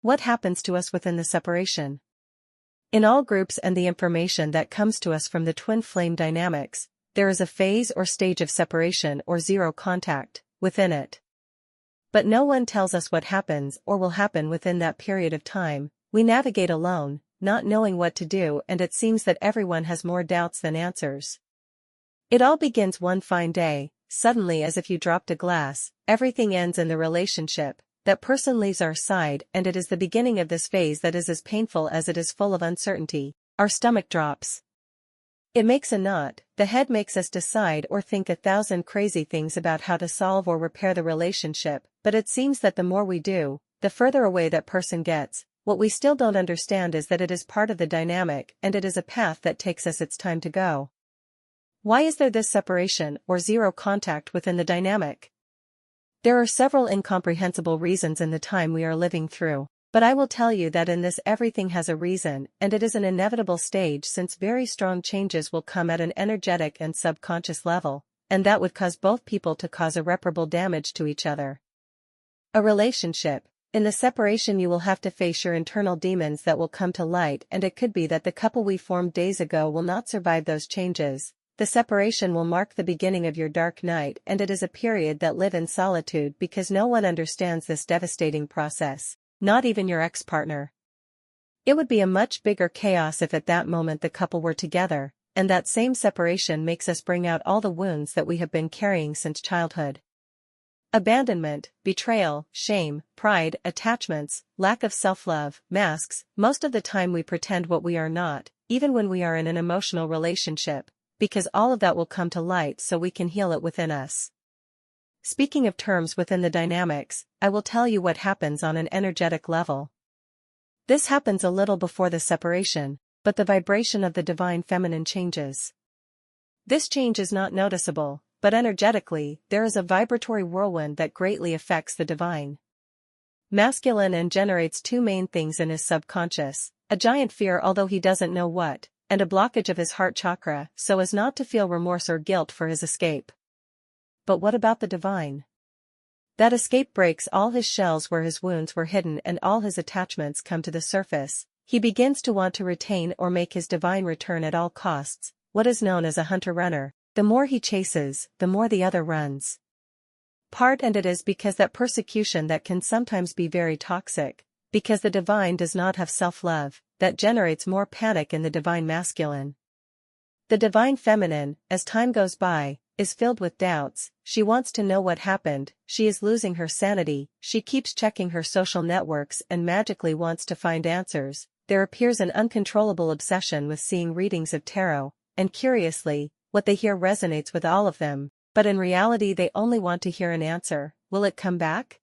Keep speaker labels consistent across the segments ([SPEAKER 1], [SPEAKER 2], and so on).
[SPEAKER 1] What happens to us within the separation? In all groups and the information that comes to us from the twin flame dynamics, there is a phase or stage of separation or zero contact within it. But no one tells us what happens or will happen within that period of time. We navigate alone, not knowing what to do, and it seems that everyone has more doubts than answers. It all begins one fine day, suddenly as if you dropped a glass, everything ends in the relationship. That person leaves our side, and it is the beginning of this phase that is as painful as it is full of uncertainty. Our stomach drops. It makes a knot, the head makes us decide or think 1,000 crazy things about how to solve or repair the relationship, but it seems that the more we do, the further away that person gets. What we still don't understand is that it is part of the dynamic, and it is a path that takes us its time to go. Why is there this separation or zero contact within the dynamic? There are several incomprehensible reasons in the time we are living through, but I will tell you that in this everything has a reason, and it is an inevitable stage since very strong changes will come at an energetic and subconscious level, and that would cause both people to cause irreparable damage to each other. A relationship. In the separation you will have to face your internal demons that will come to light, and it could be that the couple we formed days ago will not survive those changes. The separation will mark the beginning of your dark night, and it is a period that live in solitude because no one understands this devastating process, not even your ex-partner. It would be a much bigger chaos if at that moment the couple were together, and that same separation makes us bring out all the wounds that we have been carrying since childhood. Abandonment, betrayal, shame, pride, attachments, lack of self-love, masks. Most of the time we pretend what we are not, even when we are in an emotional relationship, because all of that will come to light so we can heal it within us. Speaking of terms within the dynamics, I will tell you what happens on an energetic level. This happens a little before the separation, but the vibration of the divine feminine changes. This change is not noticeable, but energetically, there is a vibratory whirlwind that greatly affects the divine masculine and generates two main things in his subconscious: a giant fear, although he doesn't know what, and a blockage of his heart chakra, so as not to feel remorse or guilt for his escape. But what about the divine? That escape breaks all his shells where his wounds were hidden and all his attachments come to the surface. He begins to want to retain or make his divine return at all costs, what is known as a hunter-runner. The more he chases, the more the other runs. And it is because that persecution that can sometimes be very toxic, because the divine does not have self-love, that generates more panic in the divine masculine. The divine feminine, as time goes by, is filled with doubts. She wants to know what happened, she is losing her sanity, she keeps checking her social networks and magically wants to find answers. There appears an uncontrollable obsession with seeing readings of tarot, and curiously, what they hear resonates with all of them, but in reality they only want to hear an answer: will it come back?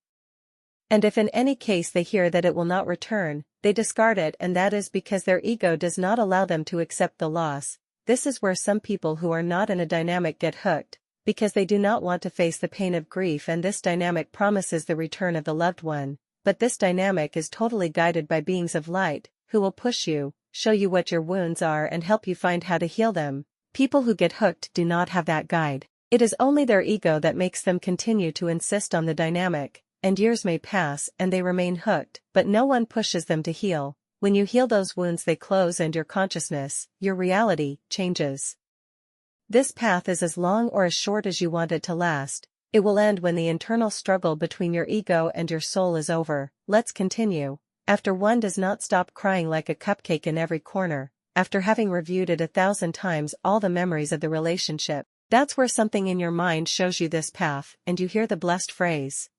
[SPEAKER 1] And if in any case they hear that it will not return, they discard it, and that is because their ego does not allow them to accept the loss. This is where some people who are not in a dynamic get hooked, because they do not want to face the pain of grief, and this dynamic promises the return of the loved one, but this dynamic is totally guided by beings of light, who will push you, show you what your wounds are and help you find how to heal them. People who get hooked do not have that guide. It is only their ego that makes them continue to insist on the dynamic, and years may pass and they remain hooked, but no one pushes them to heal. When you heal those wounds they close and your consciousness, your reality, changes. This path is as long or as short as you want it to last. It will end when the internal struggle between your ego and your soul is over. Let's continue. After one does not stop crying like a cupcake in every corner, after having reviewed it 1,000 times all the memories of the relationship, that's where something in your mind shows you this path, and you hear the blessed phrase.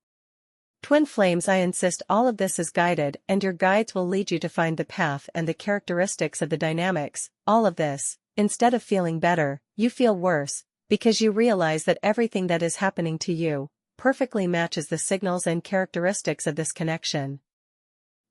[SPEAKER 1] Twin flames, I insist all of this is guided, and your guides will lead you to find the path and the characteristics of the dynamics. All of this, instead of feeling better, you feel worse, because you realize that everything that is happening to you perfectly matches the signals and characteristics of this connection.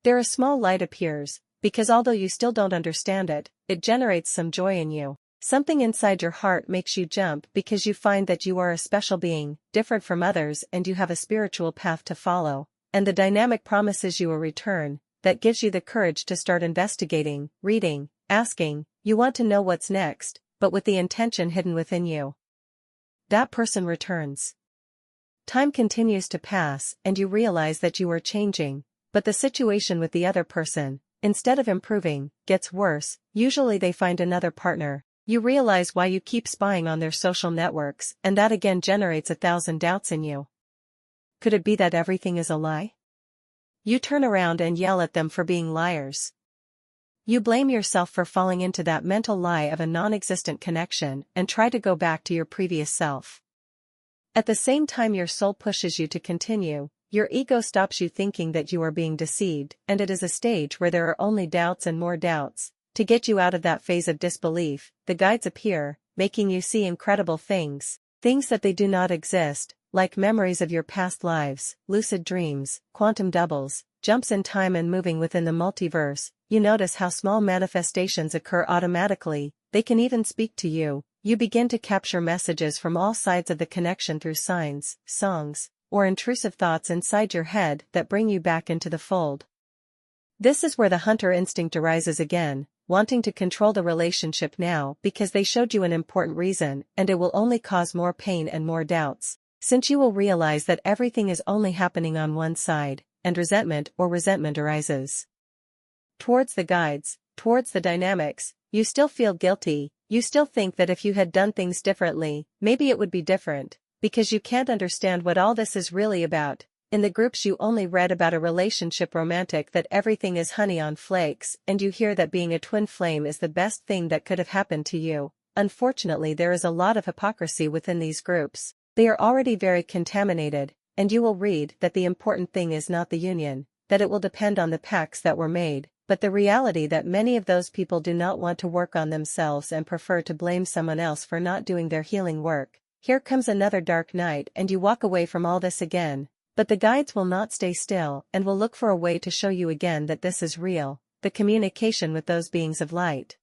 [SPEAKER 1] There a small light appears, because although you still don't understand it, it generates some joy in you. Something inside your heart makes you jump because you find that you are a special being, different from others, and you have a spiritual path to follow, and the dynamic promises you a return, that gives you the courage to start investigating, reading, asking. You want to know what's next, but with the intention hidden within you. That person returns. Time continues to pass and you realize that you are changing, But the situation with the other person, instead of improving, gets worse. Usually they find another partner. You realize why you keep spying on their social networks, and that again generates 1,000 doubts in you. Could it be that everything is a lie? You turn around and yell at them for being liars. You blame yourself for falling into that mental lie of a non-existent connection and try to go back to your previous self. At the same time your soul pushes you to continue, your ego stops you thinking that you are being deceived, and it is a stage where there are only doubts and more doubts. To get you out of that phase of disbelief, the guides appear, making you see incredible things that they do not exist, like memories of your past lives, lucid dreams, quantum doubles, jumps in time and moving within the multiverse. You notice how small manifestations occur automatically, they can even speak to you. You begin to capture messages from all sides of the connection through signs, songs, or intrusive thoughts inside your head that bring you back into the fold. This is where the hunter instinct arises again, wanting to control the relationship now because they showed you an important reason, and it will only cause more pain and more doubts, since you will realize that everything is only happening on one side, and resentment arises. Towards the guides, towards the dynamics, you still feel guilty, you still think that if you had done things differently, maybe it would be different, because you can't understand what all this is really about. In the groups you only read about a relationship romantic, that everything is honey on flakes, and you hear that being a twin flame is the best thing that could have happened to you. Unfortunately, there is a lot of hypocrisy within these groups. They are already very contaminated, and you will read that the important thing is not the union, that it will depend on the pacts that were made, but the reality that many of those people do not want to work on themselves and prefer to blame someone else for not doing their healing work. Here comes another dark night and you walk away from all this again. But the guides will not stay still and will look for a way to show you again that this is real. The communication with those beings of light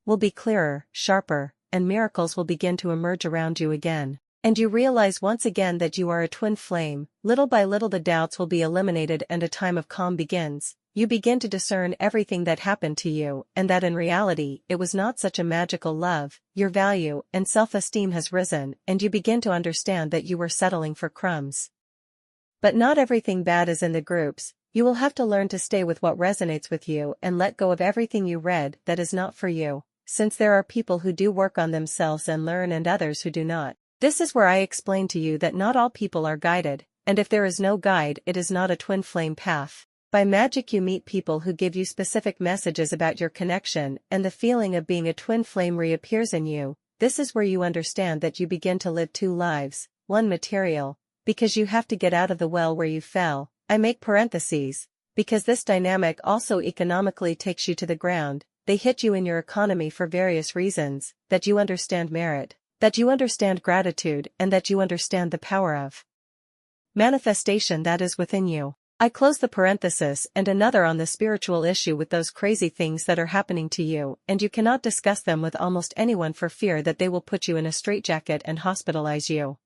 [SPEAKER 1] will be clearer, sharper, and miracles will begin to emerge around you again. And you realize once again that you are a twin flame. Little by little the doubts will be eliminated and a time of calm begins. You begin to discern everything that happened to you, and that in reality it was not such a magical love. Your value and self-esteem has risen, and you begin to understand that you were settling for crumbs. But not everything bad is in the groups. You will have to learn to stay with what resonates with you and let go of everything you read that is not for you, since there are people who do work on themselves and learn and others who do not. This is where I explain to you that not all people are guided, and if there is no guide, it is not a twin flame path. By magic you meet people who give you specific messages about your connection, and the feeling of being a twin flame reappears in you. This is where you understand that you begin to live two lives, one material, because you have to get out of the well where you fell. I make parentheses, because this dynamic also economically takes you to the ground. They hit you in your economy for various reasons, that you understand merit, that you understand gratitude, and that you understand the power of manifestation that is within you. I close the parenthesis and another on the spiritual issue with those crazy things that are happening to you, and you cannot discuss them with almost anyone for fear that they will put you in a straitjacket and hospitalize you.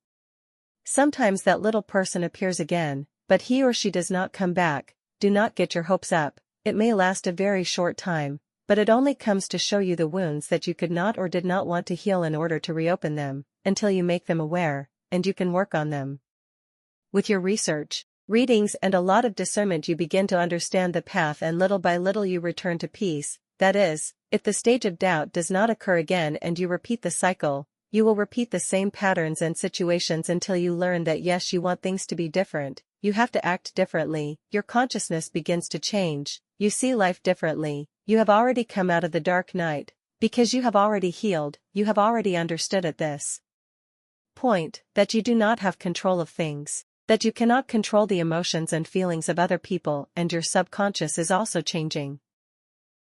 [SPEAKER 1] Sometimes that little person appears again, but he or she does not come back. Do not get your hopes up. It may last a very short time, but it only comes to show you the wounds that you could not or did not want to heal in order to reopen them, until you make them aware, and you can work on them. With your research, readings and a lot of discernment you begin to understand the path, and little by little you return to peace. That is, if the stage of doubt does not occur again and you repeat the cycle, you will repeat the same patterns and situations until you learn that yes, you want things to be different, you have to act differently, your consciousness begins to change, you see life differently. You have already come out of the dark night, because you have already healed, you have already understood at this point that you do not have control of things, that you cannot control the emotions and feelings of other people, and your subconscious is also changing.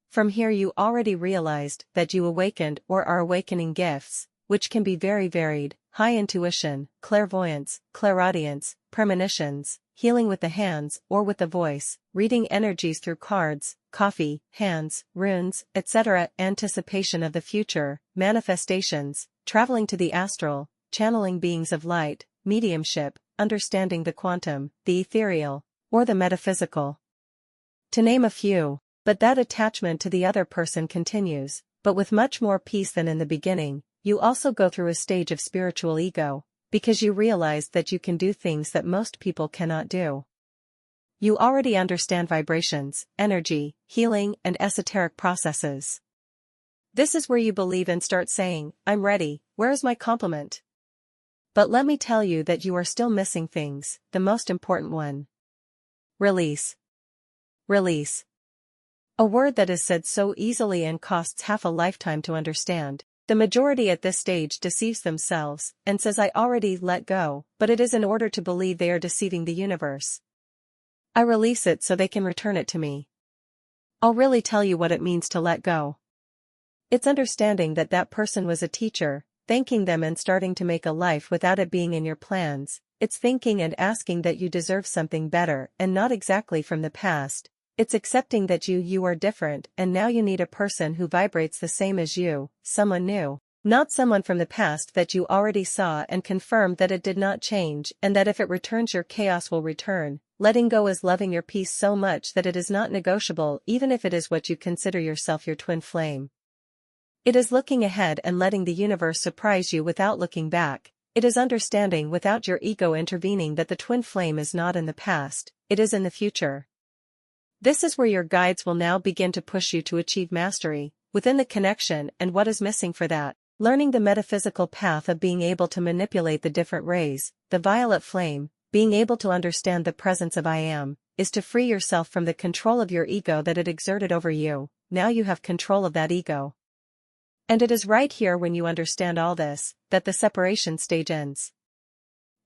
[SPEAKER 1] From here you already realized that you awakened or are awakening gifts, which can be very varied: high intuition, clairvoyance, clairaudience, premonitions, healing with the hands or with the voice, reading energies through cards, coffee, hands, runes, etc., anticipation of the future, manifestations, traveling to the astral, channeling beings of light, mediumship, understanding the quantum, the ethereal, or the metaphysical. To name a few, but that attachment to the other person continues, but with much more peace than in the beginning. You also go through a stage of spiritual ego, because you realize that you can do things that most people cannot do. You already understand vibrations, energy, healing, and esoteric processes. This is where you believe and start saying, I'm ready, where is my compliment? But let me tell you that you are still missing things, the most important one. Release. Release. A word that is said so easily and costs half a lifetime to understand. The majority at this stage deceives themselves, and says I already let go, but it is in order to believe they are deceiving the universe. I release it so they can return it to me. I'll really tell you what it means to let go. It's understanding that that person was a teacher, thanking them and starting to make a life without it being in your plans. It's thinking and asking that you deserve something better and not exactly from the past. It's accepting that you are different and now you need a person who vibrates the same as you, someone new. Not someone from the past that you already saw and confirmed that it did not change and that if it returns your chaos will return. Letting go is loving your peace so much that it is not negotiable even if it is what you consider yourself your twin flame. It is looking ahead and letting the universe surprise you without looking back. It is understanding without your ego intervening that the twin flame is not in the past, it is in the future. This is where your guides will now begin to push you to achieve mastery, within the connection and what is missing for that. Learning the metaphysical path of being able to manipulate the different rays, the violet flame, being able to understand the presence of I am, is to free yourself from the control of your ego that it exerted over you. Now you have control of that ego. And it is right here when you understand all this, that the separation stage ends.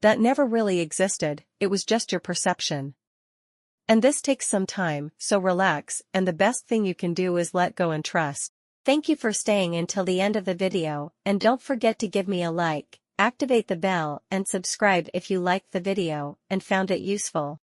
[SPEAKER 1] That never really existed, it was just your perception. And this takes some time, so relax, and the best thing you can do is let go and trust. Thank you for staying until the end of the video, and don't forget to give me a like, activate the bell, and subscribe if you liked the video and found it useful.